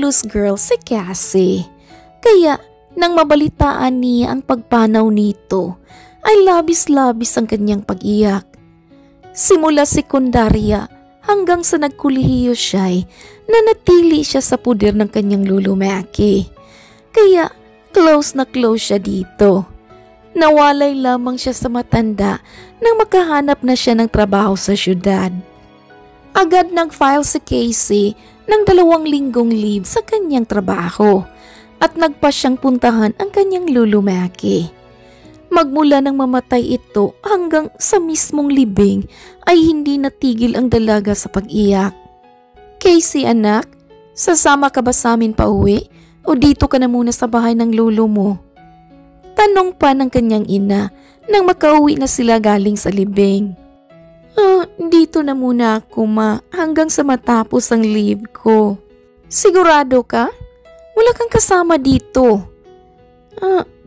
Mamalos girl si Cassie. Kaya nang mabalitaan niya ang pagpanaw nito, ay labis-labis ang kanyang pag-iyak. Simula sekundarya hanggang sa nagkolehiyo siya'y nanatili siya sa puder ng kanyang lolo Mackie. Kaya close na close siya dito. Nawalay lamang siya sa matanda nang makahanap na siya ng trabaho sa syudad. Agad nag-file si Casey ng 2 linggong leave sa kanyang trabaho at nagpa siyang puntahan ang kanyang lolo Mackie. Magmula nang mamatay ito hanggang sa mismong libing ay hindi natigil ang dalaga sa pag-iyak. Casey anak, sasama ka ba sa amin pa uwi o dito ka na muna sa bahay ng lolo mo? Tanong pa ng kanyang ina nang makauwi na sila galing sa libing. Dito na muna ako ma hanggang sa matapos ang leave ko. Sigurado ka? Wala kang kasama dito.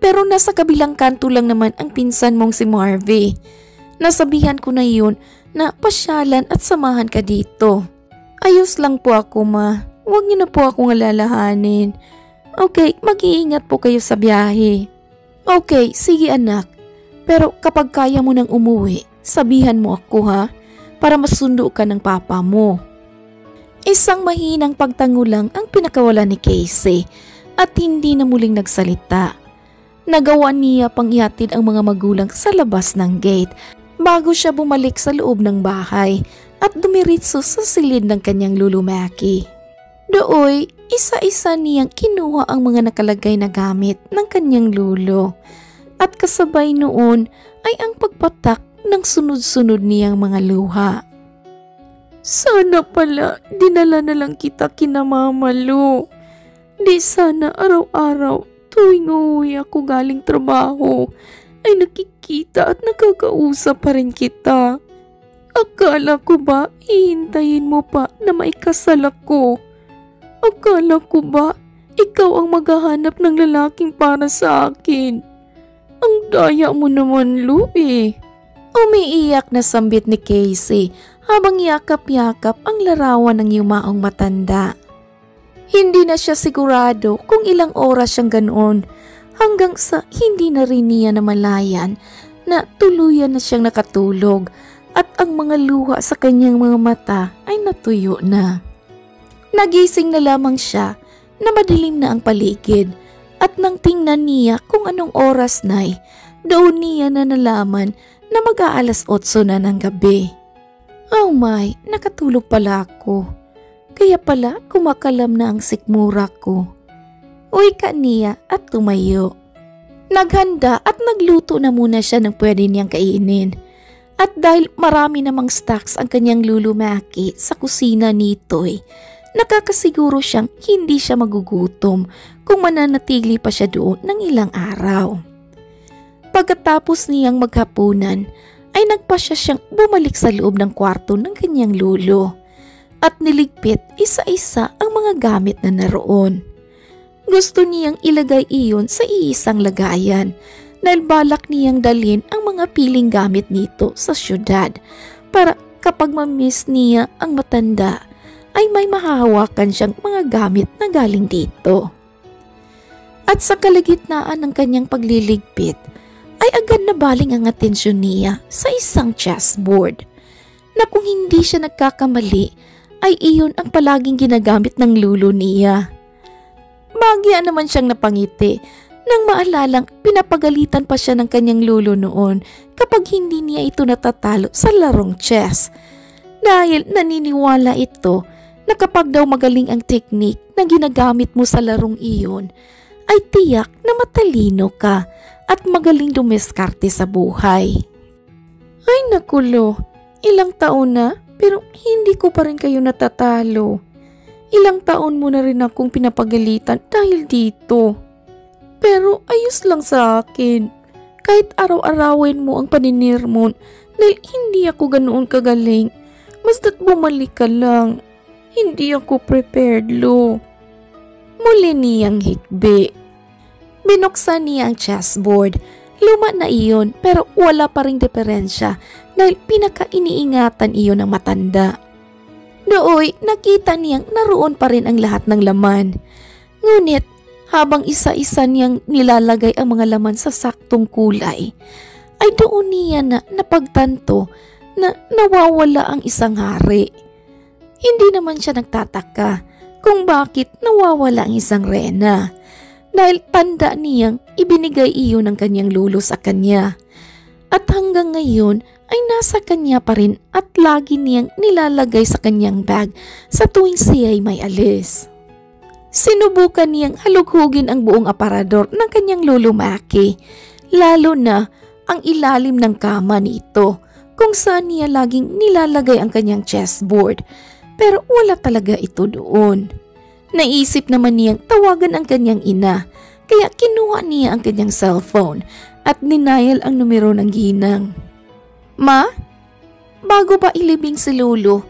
Pero nasa kabilang kanto lang naman ang pinsan mong si Marvy. Nasabihan ko na yun na pasyalan at samahan ka dito. Ayos lang po ako ma. Huwag niyo na po akong alalahanin. Okay, mag-iingat po kayo sa biyahe. Okay, sige anak. Pero kapag kaya mo nang umuwi, sabihan mo ako ha, para masundo ka ng papa mo. Isang mahinang pagtangulang ang pinakawala ni Casey at hindi na muling nagsalita. Nagawa niya pang ihatid ang mga magulang sa labas ng gate bago siya bumalik sa loob ng bahay at dumiritso sa silid ng kanyang lolo Mackie. Dooy, isa-isa niyang kinuha ang mga nakalagay na gamit ng kanyang lolo at kasabay noon ay ang pagpatak ng sunod-sunod niyang mga luha. Sana pala dinala na lang kita kina Mama Lu. Di sana araw-araw tuwing uuwi ako galing trabaho ay nakikita at nakakausap pa rin kita. Akala ko ba hihintayin mo pa na maikasal ako? Akala ko ba ikaw ang maghahanap ng lalaking para sa akin? Ang daya mo naman, Lu eh. Umiiyak na sambit ni Casey habang yakap-yakap ang larawan ng yumaong matanda. Hindi na siya sigurado kung ilang oras siyang ganoon hanggang sa hindi na rin niya namalayan na tuluyan na siyang nakatulog at ang mga luha sa kanyang mga mata ay natuyo na. Nagising na lamang siya na madilim na ang paligid at nang tingnan niya kung anong oras na'y doon niya na nalaman na mag-aalas 8 na ng gabi. Oh my, nakatulog pala ako. Kaya pala kumakalam na ang sikmura ko. Uy ka niya at tumayo. Naghanda at nagluto na muna siya ng pwede niyang kainin. At dahil marami namang stocks ang kanyang lolo Mackie sa kusina nito'y, nakakasiguro siyang hindi siya magugutom kung mananatili pa siya doon ng ilang araw. Pagkatapos niyang maghapunan, ay nagpasya siyang bumalik sa loob ng kwarto ng kanyang lolo at niligpit isa-isa ang mga gamit na naroon. Gusto niyang ilagay iyon sa iisang lagayan dahil balak niyang dalhin ang mga piling gamit nito sa syudad para kapag ma-miss niya ang matanda ay may mahahawakan siyang mga gamit na galing dito. At sa kalagitnaan ng kanyang pagliligpit ay agad na baling ang atensyon niya sa isang chessboard na kung hindi siya nagkakamali ay iyon ang palaging ginagamit ng lolo niya. Bagya naman siyang napangiti nang maalalang pinapagalitan pa siya ng kanyang lolo noon kapag hindi niya ito natatalo sa larong chess dahil naniniwala ito na kapag daw magaling ang teknik na ginagamit mo sa larong iyon ay tiyak na matalino ka at magaling dumiskarte sa buhay. Ay nakulo, ilang taon na pero hindi ko pa rin kayo natatalo. Ilang taon mo na rin akong pinapagalitan dahil dito. Pero ayos lang sa akin. Kahit araw-arawin mo ang paninir mo dahil hindi ako ganoon kagaling. Basta't bumalik ka lang. Hindi ako prepared, Lo. Muli niyang hikbi. Binuksan niya ang chessboard. Luma na iyon pero wala pa ring diferensya dahil pinaka-iniingatan iyon ng matanda. Nooy, nakita niyang naroon pa rin ang lahat ng laman. Ngunit, habang isa-isa niyang nilalagay ang mga laman sa saktong kulay, ay doon niya na napagtanto na nawawala ang isang hari. Hindi naman siya nagtataka kung bakit nawawala ang isang rena, dahil tanda niyang ibinigay iyon ng kanyang lolo sa kanya. At hanggang ngayon ay nasa kanya pa rin at lagi niyang nilalagay sa kanyang bag sa tuwing siya ay may alis. Sinubukan niyang halughugin ang buong aparador ng kanyang lolo Maki, lalo na ang ilalim ng kama nito kung saan niya laging nilalagay ang kanyang chessboard, pero wala talaga ito doon. Naisip naman niyang tawagan ang kanyang ina, kaya kinuha niya ang kanyang cellphone at ninayal ang numero ng ginang. Ma, bago ba ilibing si Lolo,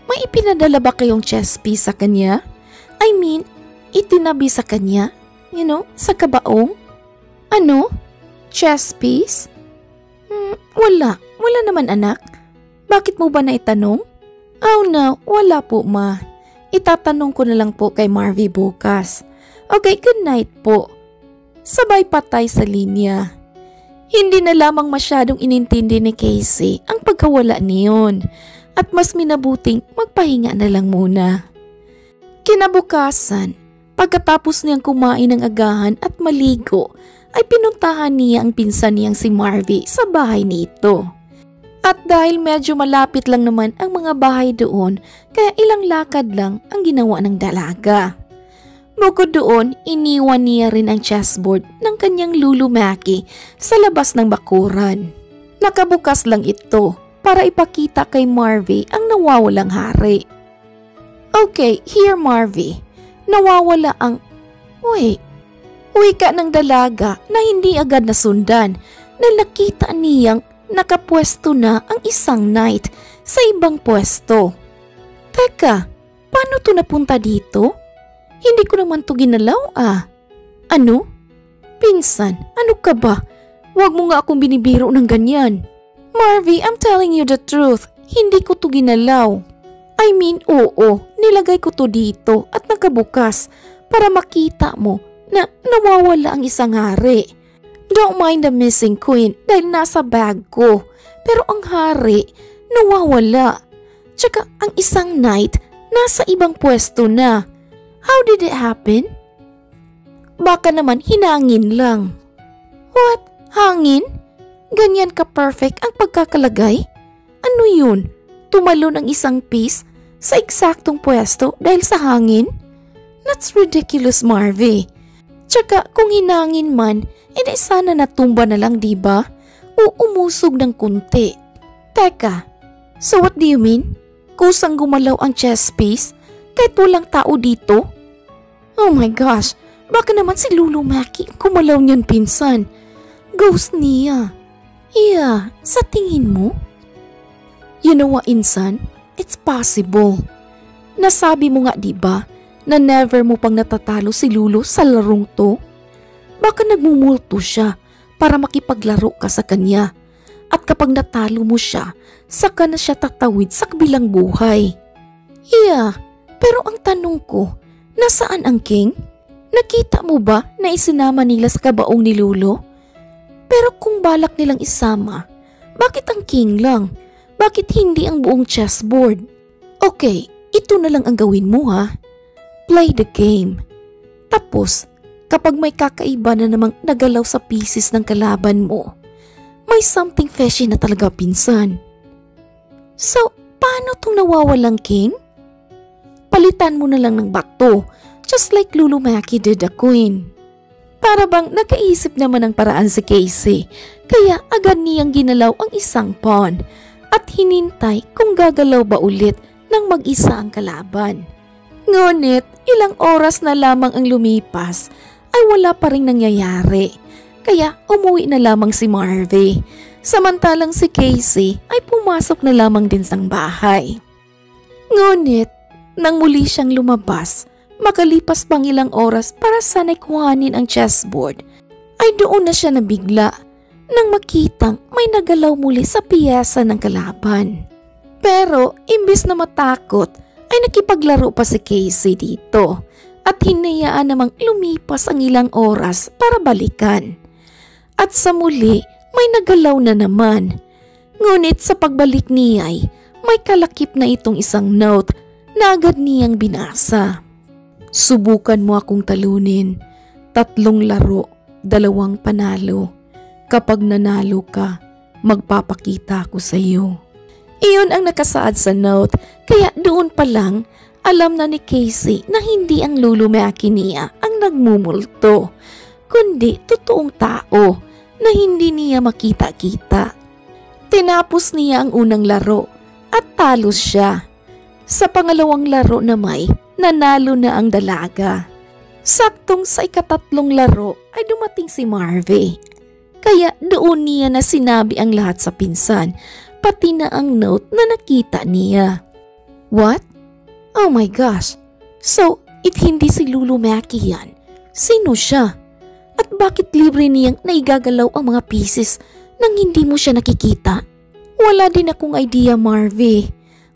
may ipinadala ba kayong chess piece sa kanya? I mean, itinabi sa kanya? Sa kabaong? Ano? Chess piece? Wala naman anak. Bakit mo ba naitanong? Oh no, wala po ma. Itatanong ko na lang po kay Marvy bukas. Okay, good night po. Sabay patay sa linya. Hindi na lamang masyadong inintindi ni Casey ang pagkawala niyon at mas minabuting magpahinga na lang muna. Kinabukasan, pagkatapos niyang kumain ng agahan at maligo, ay pinuntahan niya ang pinsan niyang si Marvy sa bahay nito. At dahil medyo malapit lang naman ang mga bahay doon, kaya ilang lakad lang ang ginawa ng dalaga. Bukod doon, iniwan niya rin ang chessboard ng kanyang lulu Maki sa labas ng bakuran. Nakabukas lang ito para ipakita kay Marvy ang nawawalang hari. Okay, here Marvy. Nawawala ang... Wika ng dalaga na hindi agad nasundan na nakita niyang nakapwesto na ang isang knight sa ibang pwesto. Teka, paano to napunta dito? Hindi ko naman to ginalaw Ano? Pinsan, ano ka ba? Huwag mo nga akong binibiro ng ganyan. Marvy, I'm telling you the truth. Hindi ko to ginalaw. I mean, oo, nilagay ko to dito at nakabukas para makita mo na nawawala ang isang hari. Don't mind the missing queen dahil nasa bag ko. Pero ang hari, nawawala. Tsaka ang isang knight, nasa ibang pwesto na. How did it happen? Baka naman hinangin lang. What? Hangin? Ganyan ka perfect ang pagkakalagay? Ano yun? Tumalon ang isang piece sa eksaktong pwesto dahil sa hangin? That's ridiculous, Marvy. Tsaka kung hinangin man, edi sana natumba na lang, diba? O umusog ng kunti. Teka, so what do you mean? Kusang gumalaw ang chess piece kahit walang tao dito? Oh my gosh, baka naman si Lulu Maki kumalaw niyan, pinsan. Ghost niya. Yeah, sa tingin mo? You know what, insan? It's possible. Nasabi mo nga, diba, na never mo pang natatalo si Lulu sa larong to? Baka nagmumulto siya para makipaglaro ka sa kanya. At kapag natalo mo siya, saka na siya tatawid sa kabilang buhay. Yeah, pero ang tanong ko, nasaan ang king? Nakita mo ba na isinama nila sa kabaong ni Lulu? Pero kung balak nilang isama, bakit ang king lang? Bakit hindi ang buong chessboard? Okay, ito na lang ang gawin mo ha. Play the game. Tapos, kapag may kakaiba na namang nagalaw sa pieces ng kalaban mo, may something fishy na talaga, pinsan. So, paano tong nawawalang king? Palitan mo na lang ng bato, just like Lulu Maki did the queen. Para bang nakaisip naman ng paraan si Casey, kaya agad niyang ginalaw ang isang pawn at hinintay kung gagalaw ba ulit ng mag-isa ang kalaban. Ngunit ilang oras na lamang ang lumipas ay wala pa rin nangyayari, kaya umuwi na lamang si Marvy. Samantalang si Casey ay pumasok na lamang din sa bahay. Ngunit nang muli siyang lumabas, makalipas pang ilang oras para sana'y kuhanin ang chessboard, ay doon na siya nabigla nang makitang may nagalaw muli sa piyesa ng kalaban. Pero imbis na matakot, ay nakipaglaro pa si Casey dito at hinayaan namang lumipas ang ilang oras para balikan. At sa muli may nagalaw na naman. Ngunit sa pagbalik niya ay may kalakip na itong isang note na agad niyang binasa. Subukan mo akong talunin. 3 laro, 2 panalo. Kapag nanalo ka, magpapakita ako sa iyo. Iyon ang nakasaad sa note, kaya doon pa lang alam na ni Casey na hindi ang Lulumaki niya ang nagmumulto, kundi totoong tao na hindi niya makita-kita. Tinapos niya ang unang laro at talo siya. Sa pangalawang laro na nanalo na ang dalaga. Saktong sa ika-3 laro ay dumating si Marvy. Kaya doon niya na sinabi ang lahat sa pinsan, pati na ang note na nakita niya. What? Oh my gosh! So, hindi si Lulumaki yan. Sino siya? At bakit libre niyang naigagalaw ang mga pieces nang hindi mo siya nakikita? Wala din akong idea, Marvy.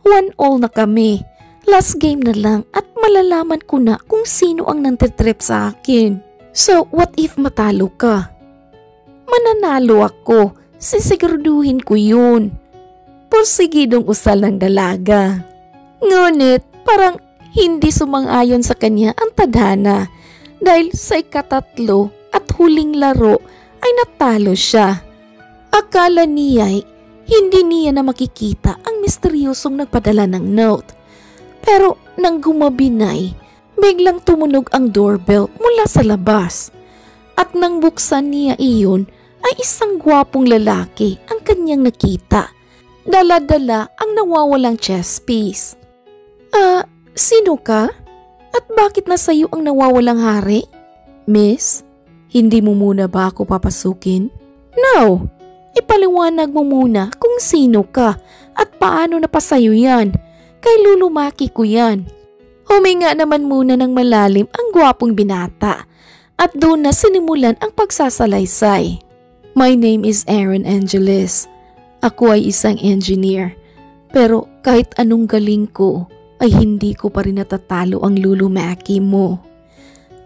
1-1 na kami. Last game na lang at malalaman ko na kung sino ang nantitrip sa akin. So, what if matalo ka? Mananalo ako. Sisiguraduhin ko yun. Porsigidong usal ng dalaga. Ngunit parang hindi sumang-ayon sa kanya ang tadhana dahil sa ika-3 at huling laro ay natalo siya. Akala niya hindi niya na makikita ang misteryosong nagpadala ng note. Pero nang gumabi biglang tumunog ang doorbell mula sa labas. At nang buksan niya iyon ay isang gwapong lalaki ang kanyang nakita. Dala-dala ang nawawalang chess piece. Sino ka? At bakit nasa iyo ang nawawalang hari? Miss, hindi mo muna ba ako papasukin? No, ipaliwanag mo muna kung sino ka at paano napasayo yan. Kay Lulumaki ko yan. Huminga naman muna ng malalim ang gwapong binata at doon na sinimulan ang pagsasalaysay. My name is Aaron Angeles. Ako ay isang engineer. Pero kahit anong galing ko ay hindi ko pa rin natatalo ang Lulumaki mo.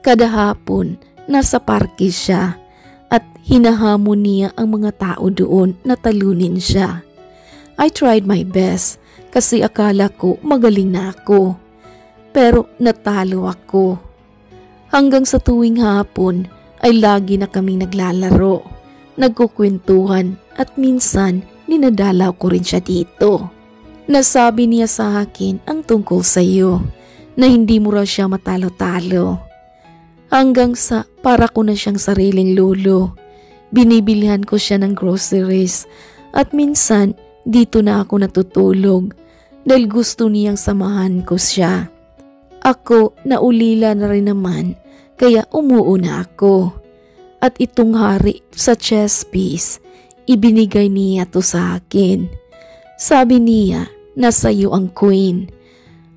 Kada hapon nasa parke siya at hinahamon niya ang mga tao doon na talunin siya. I tried my best kasi akala ko magaling na ako. Pero natalo ako. Hanggang sa tuwing hapon ay lagi na kaming naglalaro, nagkukwentuhan at minsan ninadalaw ko rin siya dito. Nasabi niya sa akin ang tungkol sa iyo na hindi mo raw siya matalo-talo. Hanggang sa para ko na siyang sariling lolo. Binibilihan ko siya ng groceries at minsan dito na ako natutulog dahil gusto niyang samahan ko siya. Ako naulila na rin naman kaya umuuna ako. At itong hari sa chess piece, ibinigay niya to sa akin. Sabi niya na sa'yo ang queen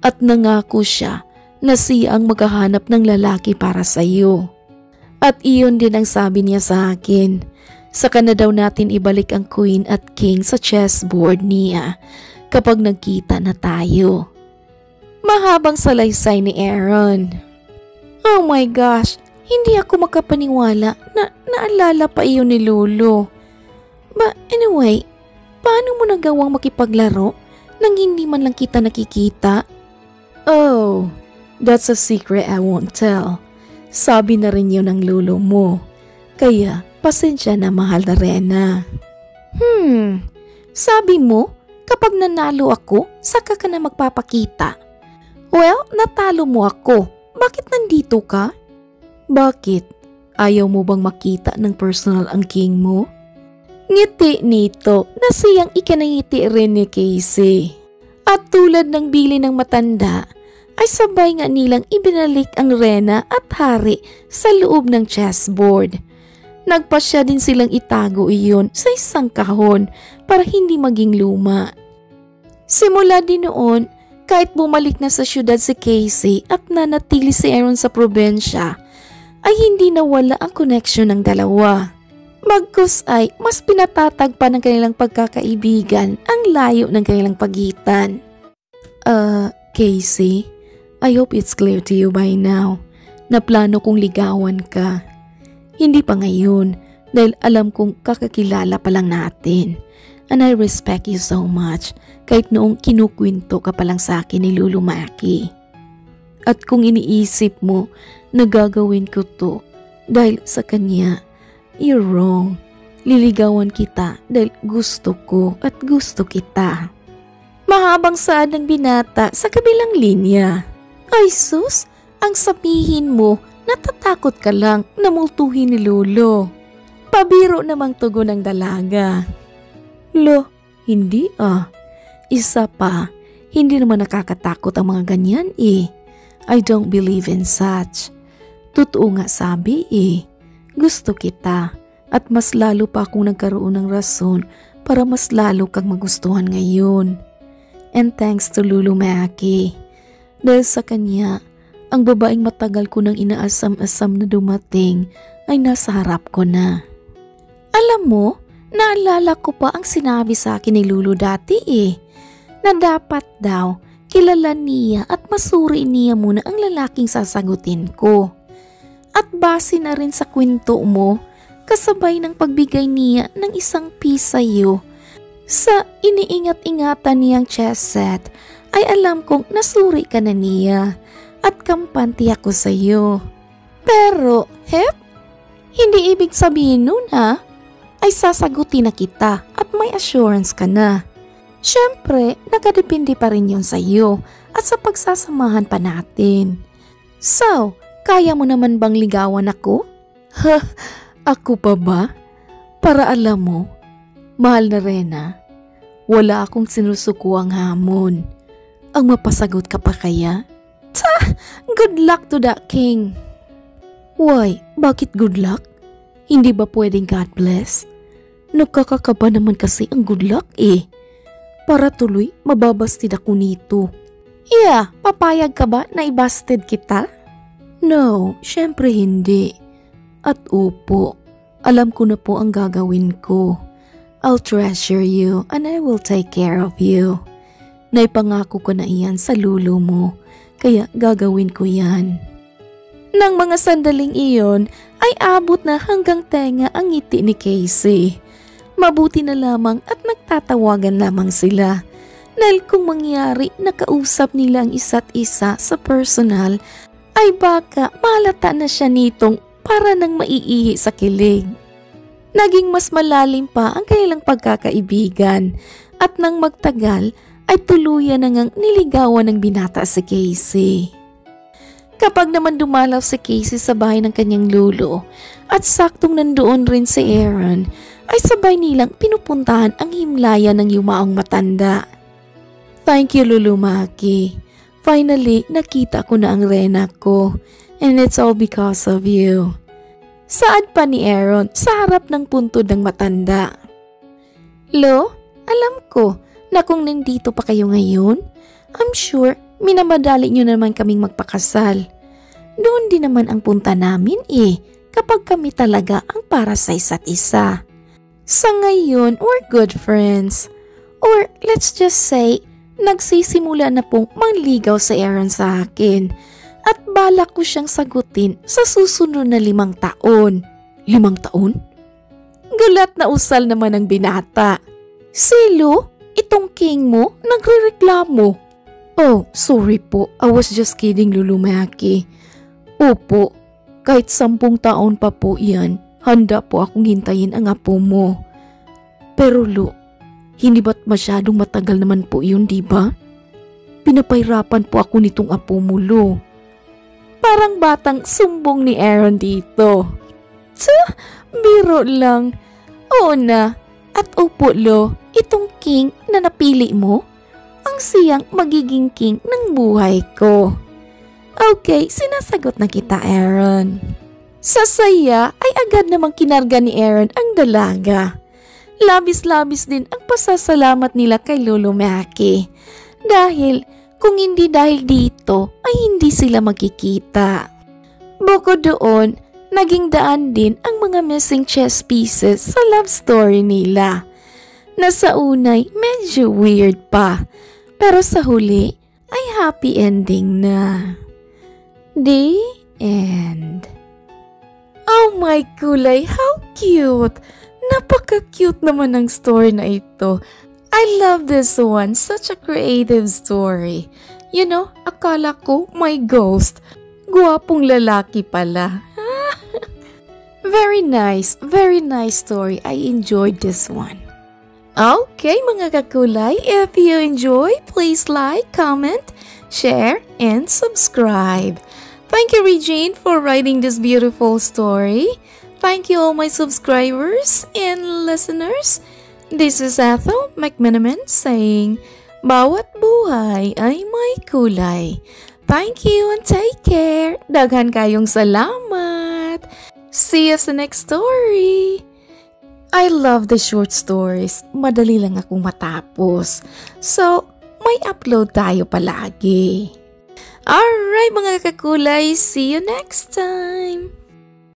at nangako siya na siya ang maghahanap ng lalaki para sa'yo. At iyon din ang sabi niya sa akin. Saka na daw natin ibalik ang queen at king sa chessboard niya kapag nagkita na tayo. Mahabang salaysay ni Aaron. Oh my gosh, hindi ako makapaniwala na naalala pa iyon ni Lolo. But anyway, paano mo nagawang makipaglaro nang hindi man lang kita nakikita? Oh, that's a secret I won't tell. Sabi na rin yun ng lolo mo. Kaya, pasensya na mahal na Rena. Sabi mo, kapag nanalo ako, saka ka na magpapakita. Well, natalo mo ako. Bakit nandito ka? Bakit? Ayaw mo bang makita ng personal ang king mo? Ngiti nito na siyang ikinangiti rin ni Casey. At tulad ng bili ng matanda, ay sabay nga nilang ibinalik ang Rena at hari sa loob ng chessboard. Nagpasya din silang itago iyon sa isang kahon para hindi maging luma. Simula din noon, kahit bumalik na sa syudad si Casey at nanatili si Aaron sa probensya, ay hindi nawala ang connection ng dalawa. Bagkus ay mas pinatatag pa ng kanilang pagkakaibigan ang layo ng kanilang pagitan. Casey, I hope it's clear to you by now na plano kong ligawan ka. Hindi pa ngayon dahil alam kong kakakilala pa lang natin. And I respect you so much kahit noong kinukwento ka pa lang sa akin ni Lulu Maki. At kung iniisip mo na gagawin ko to dahil sa kanya, you're wrong. Liligawan kita dahil gusto ko at gusto kita. Mahabang saad ng binata sa kabilang linya. Ay sus, ang sabihin mo, natatakot ka lang na multuhin ni Lolo. Pabiro namang tugon ng dalaga. Lo, hindi ah. Isa pa, hindi naman nakakatakot ang mga ganyan eh. I don't believe in such. Totoo nga sabi eh. Gusto kita at mas lalo pa akong nagkaroon ng rason para mas lalo kang magustuhan ngayon. And thanks to Lulu Maki. Dahil sa kanya, ang babaeng matagal ko nang inaasam-asam na dumating ay nasa harap ko na. Alam mo, naalala ko pa ang sinabi sa akin ni Lulu dati eh, na dapat daw kilala niya at masuri niya muna ang lalaking sasagutin ko. At base na rin sa kwento mo, kasabay ng pagbigay niya ng isang piece sa'yo sa iniingat-ingatan niyang chess set, ay alam kong nasuri ka na niya at kampante ako sa'yo. Pero, hindi ibig sabihin nun ay sasagutin na kita at may assurance ka na. Siyempre, nakadepende pa rin yun sa'yo at sa pagsasamahan pa natin. So, kaya mo naman bang ligawan ako? Ako pa ba? Para alam mo, mahal na Rena, wala akong sinusukuang hamon. Ang mapasagot ka pa kaya? Good luck to that king. Why? Bakit good luck? Hindi ba pwedeng God bless? Nagkakakaba naman kasi ang good luck eh. Para tuloy, mababastid ako nito. Yeah, papayag ka ba na ibasted kita? No, syempre hindi. At opo, alam ko na po ang gagawin ko. I'll treasure you and I will take care of you. Naipangako ko na iyan sa lulo mo, kaya gagawin ko yan. Nang mga sandaling iyon ay abot na hanggang tenga ang ngiti ni Casey. Mabuti na lamang at nagtatawagan lamang sila. Dahil kung mangyari nakausap nila ang isa't isa sa personal, ay baka malata na siya nitong para nang maiihi sa kilig. Naging mas malalim pa ang kanilang pagkakaibigan at nang magtagal ay tuluyan na ngang niligawan ng binata si Casey. Kapag naman dumalaw si Casey sa bahay ng kanyang lolo at saktong nandoon rin si Aaron, ay sabay nilang pinupuntahan ang himlayan ng yumaong matanda. Thank you, Lulu Maki. Finally, nakita ko na ang Rena ko and it's all because of you. Saad pa ni Aaron sa harap ng puntod ng matanda. Lo, alam ko na kung nandito pa kayo ngayon, I'm sure minamadali nyo naman kaming magpakasal. Doon din naman ang punta namin kapag kami talaga ang para sa isa't isa. Sa ngayon, we're good friends. Or let's just say, nagsisimula na pong mangligaw si Aaron sa akin at balak ko siyang sagutin sa susunod na 5 taon. 5 taon? Gulat na usal naman ang binata. Silo, itong king mo, nagrereklamo. Oh, sorry po. I was just kidding, Lulu Maki. Opo, kahit 10 taon pa po yan, handa po akong hintayin ang apo mo. Pero Lo, hindi ba't masyadong matagal naman po yun, di ba? Pinapahirapan po ako nitong apo mo, Lo. Parang batang sumbong ni Aaron dito. Biro lang. Oo na. At opo, Lo, itong king na napili mo, ang siyang magiging king ng buhay ko. Okay, sinasagot na kita, Aaron. Sa saya ay agad namang kinarga ni Aaron ang dalaga. Labis-labis din ang pasasalamat nila kay Lolo Maki. Dahil kung hindi dahil dito ay hindi sila magkikita. Bukod doon, naging daan din ang mga missing chess pieces sa love story nila. Na sa unay medyo weird pa, pero sa huli ay happy ending na. The end. Oh my kulay, how cute! Napaka-cute naman ng story na ito. I love this one, such a creative story. You know, akala ko may ghost. Guwapong lalaki pala. Very nice story. I enjoyed this one. Okay mga kakulay, if you enjoy, please like, comment, share, and subscribe. Thank you, Regine, for writing this beautiful story. Thank you all my subscribers and listeners. This is Ethel McMenamin saying, bawat buhay ay may kulay. Thank you and take care. Daghan kayong salamat. See you sa next story. I love the short stories. Madali lang akong matapos. So, may upload tayo palagi. Alright mga kakulay, see you next time!